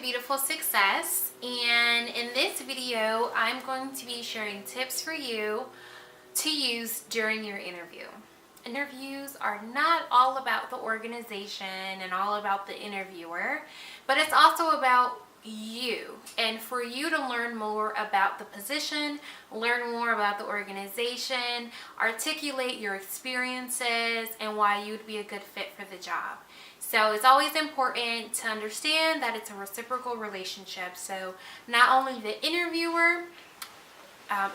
beautiful success, and in this video I'm going to be sharing tips for you to use during your interview. Interviews are not all about the organization and all about the interviewer, but it's also about you, and for you to learn more about the position, learn more about the organization, articulate your experiences and why you'd be a good fit for the job. So it's always important to understand that it's a reciprocal relationship. So not only the interviewer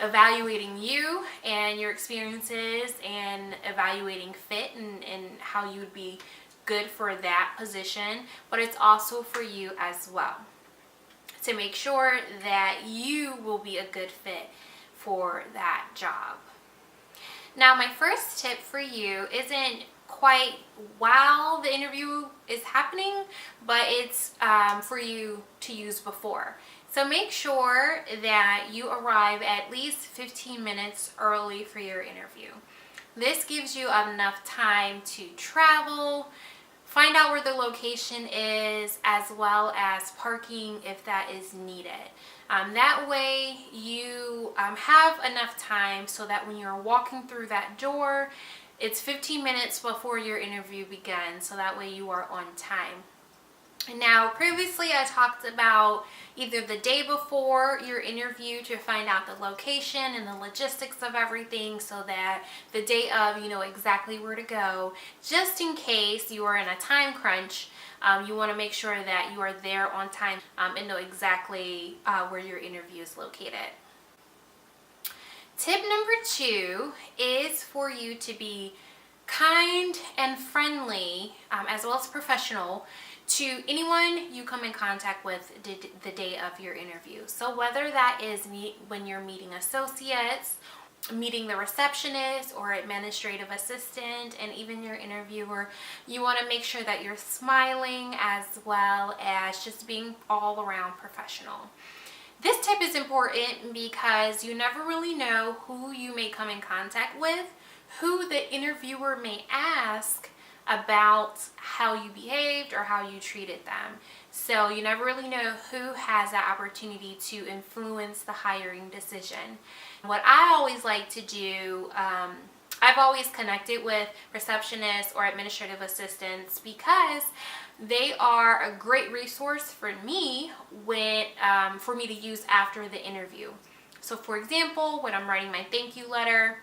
evaluating you and your experiences and evaluating fit and how you would be good for that position, but it's also for you as well, to make sure that you will be a good fit for that job. Now, my first tip for you isn't quite while the interview is happening, but it's for you to use before. So make sure that you arrive at least 15 minutes early for your interview. This gives you enough time to travel, find out where the location is, as well as parking if that is needed. That way you have enough time so that when you're walking through that door, it's 15 minutes before your interview begins, so that way you are on time. Now, previously I talked about either the day before your interview to find out the location and the logistics of everything, so that the day of you know exactly where to go. Just in case you are in a time crunch, you want to make sure that you are there on time and know exactly where your interview is located. Tip number 2 is for you to be kind and friendly, as well as professional, to anyone you come in contact with the day of your interview. So whether that is when you're meeting associates, meeting the receptionist or administrative assistant, and even your interviewer, you want to make sure that you're smiling as well as just being all around professional. This tip is important because you never really know who you may come in contact with, who the interviewer may ask about how you behaved or how you treated them. So you never really know who has that opportunity to influence the hiring decision. What I always like to do, I've always connected with receptionists or administrative assistants because they are a great resource for me for me to use after the interview. So for example, when I'm writing my thank you letter,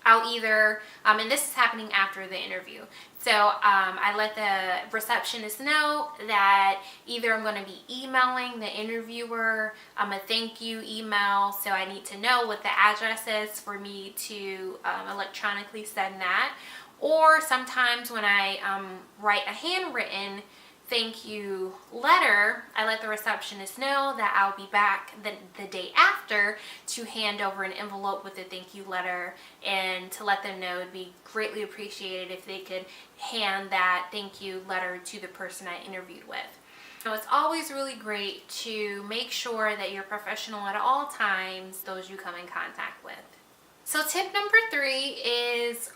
I'll either, and this is happening after the interview, so I let the receptionist know that either I'm going to be emailing the interviewer a thank you email, so I need to know what the address is for me to electronically send that, or sometimes when I write a handwritten thank you letter, I let the receptionist know that I'll be back the day after to hand over an envelope with a thank you letter, and to let them know it'd be greatly appreciated if they could hand that thank you letter to the person I interviewed with. So it's always really great to make sure that you're professional at all times, those you come in contact with. So tip number 3 is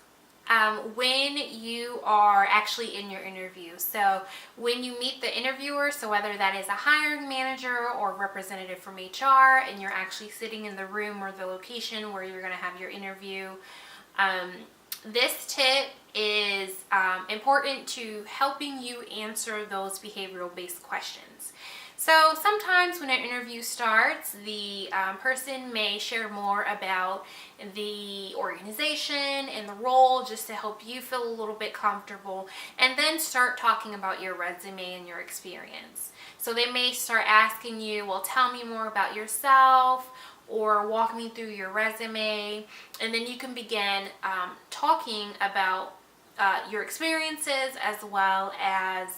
when you are actually in your interview. So when you meet the interviewer, so whether that is a hiring manager or representative from HR, and you're actually sitting in the room or the location where you're going to have your interview, this tip is important to helping you answer those behavioral based questions. So sometimes when an interview starts, the person may share more about the organization and the role, just to help you feel a little bit comfortable, and then start talking about your resume and your experience. So they may start asking you, well, tell me more about yourself, or walk me through your resume, and then you can begin talking about your experiences, as well as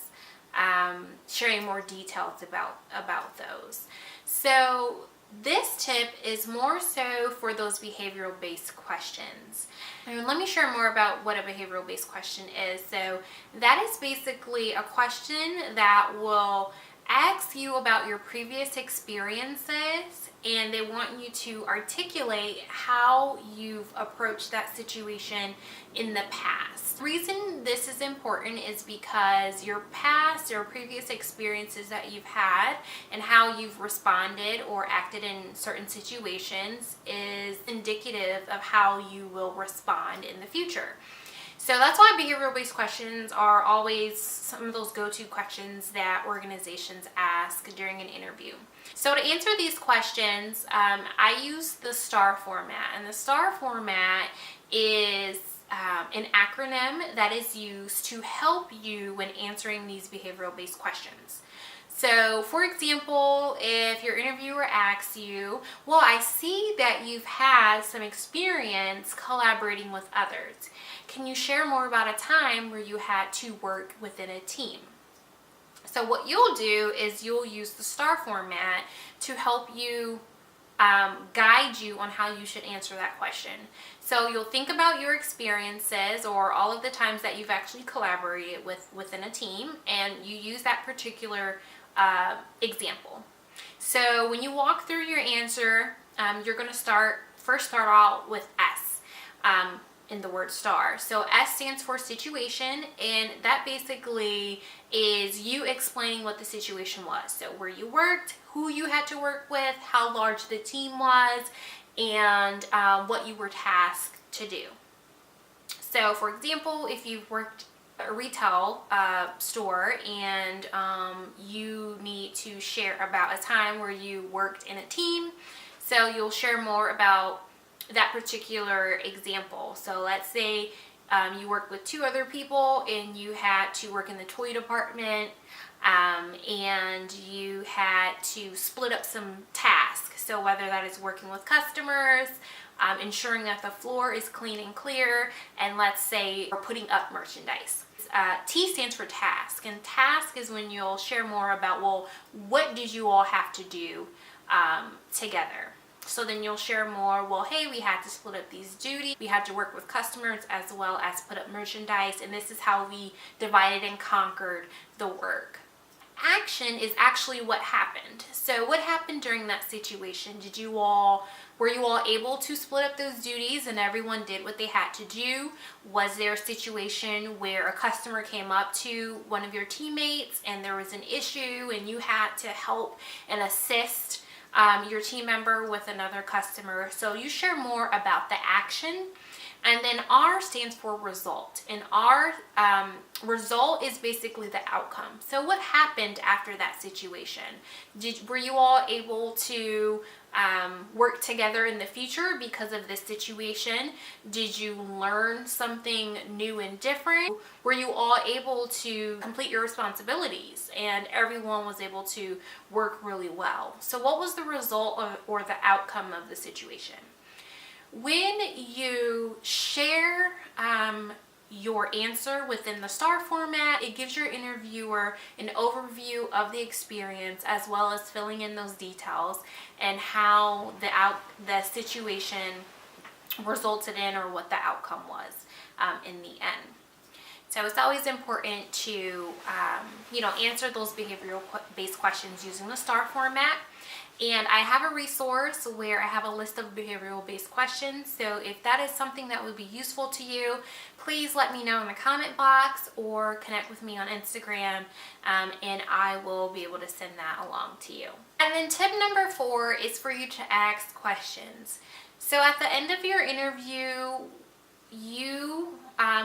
sharing more details about those. So this tip is more so for those behavioral based questions. And let me share more about what a behavioral based question is. So that is basically a question that will ask you about your previous experiences, and they want you to articulate how you've approached that situation in the past. The reason this is important is because your past or previous experiences that you've had and how you've responded or acted in certain situations is indicative of how you will respond in the future. So that's why behavioral-based questions are always some of those go-to questions that organizations ask during an interview. So to answer these questions, I use the STAR format. And the STAR format is an acronym that is used to help you when answering these behavioral-based questions. So, for example, if your interviewer asks you, well, I see that you've had some experience collaborating with others. Can you share more about a time where you had to work within a team? So what you'll do is you'll use the STAR format to help you guide you on how you should answer that question. So you'll think about your experiences or all of the times that you've actually collaborated within a team, and you use that particular example. So when you walk through your answer, you're going to start out with S in the word STAR. So S stands for situation, and that basically is you explaining what the situation was. So where you worked, who you had to work with, how large the team was, and what you were tasked to do. So for example, if you've worked a retail store and you need to share about a time where you worked in a team, so you'll share more about that particular example. So let's say you worked with two other people and you had to work in the toy department, and you had to split up some tasks. So whether that is working with customers, ensuring that the floor is clean and clear, and let's say we're putting up merchandise. T stands for task, and task is when you'll share more about, well, what did you all have to do together? So then you'll share more, well, hey, we had to split up these duties. We had to work with customers as well as put up merchandise, and this is how we divided and conquered the work. Action is actually what happened. So what happened during that situation? Were you all able to split up those duties and everyone did what they had to do? Was there a situation where a customer came up to one of your teammates and there was an issue and you had to help and assist your team member with another customer? So you share more about the action. And then R stands for result. And R, result is basically the outcome. So what happened after that situation? Were you all able to work together in the future because of this situation? Did you learn something new and different? Were you all able to complete your responsibilities and everyone was able to work really well? So what was the result or the outcome of the situation? When you share your answer within the STAR format, it gives your interviewer an overview of the experience as well as filling in those details and how the situation resulted in or what the outcome was in the end. So it's always important to answer those behavioral based questions using the STAR format. And I have a resource where I have a list of behavioral based questions. So if that is something that would be useful to you, please let me know in the comment box or connect with me on Instagram, and I will be able to send that along to you. And then tip number 4 is for you to ask questions. So at the end of your interview, you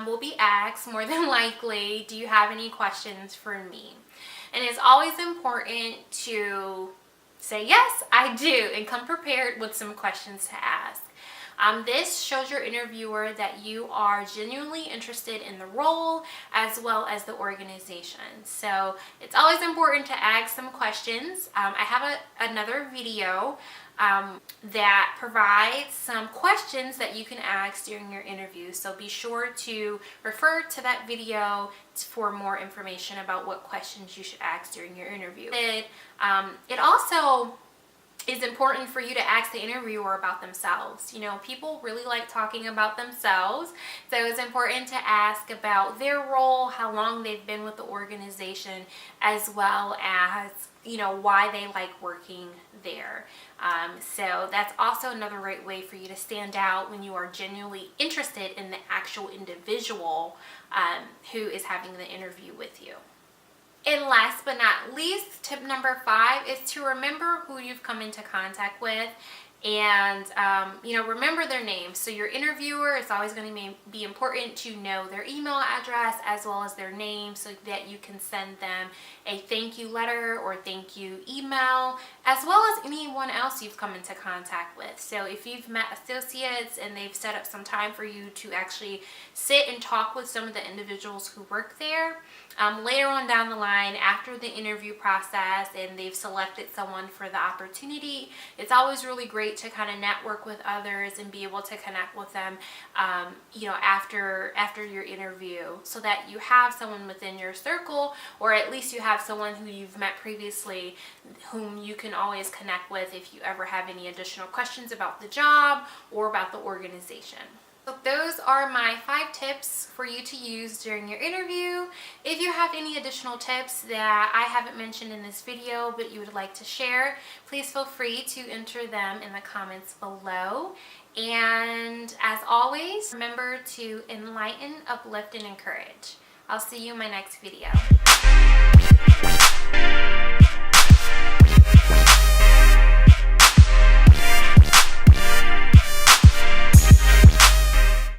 will be asked, more than likely, do you have any questions for me? And it's always important to say, yes, I do, and come prepared with some questions to ask. This shows your interviewer that you are genuinely interested in the role as well as the organization. So it's always important to ask some questions. I have another video that provides some questions that you can ask during your interview. So be sure to refer to that video for more information about what questions you should ask during your interview. It also is important for you to ask the interviewer about themselves. People really like talking about themselves, so it's important to ask about their role, how long they've been with the organization, as well as why they like working there. So that's also another great way for you to stand out when you are genuinely interested in the actual individual who is having the interview with you. And last but not least, tip number 5 is to remember who you've come into contact with, and remember their names. So your interviewer, it's always going to be important to know their email address as well as their name, so that you can send them a thank you letter or thank you email, as well as anyone else you've come into contact with. So if you've met associates and they've set up some time for you to actually sit and talk with some of the individuals who work there, later on down the line after the interview process and they've selected someone for the opportunity, it's always really great to kind of network with others and be able to connect with them after your interview, so that you have someone within your circle, or at least you have someone who you've met previously whom you can always connect with if you ever have any additional questions about the job or about the organization. So those are my 5 tips for you to use during your interview. If you have any additional tips that I haven't mentioned in this video but you would like to share, please feel free to enter them in the comments below. And as always, remember to enlighten, uplift, and encourage. I'll see you in my next video.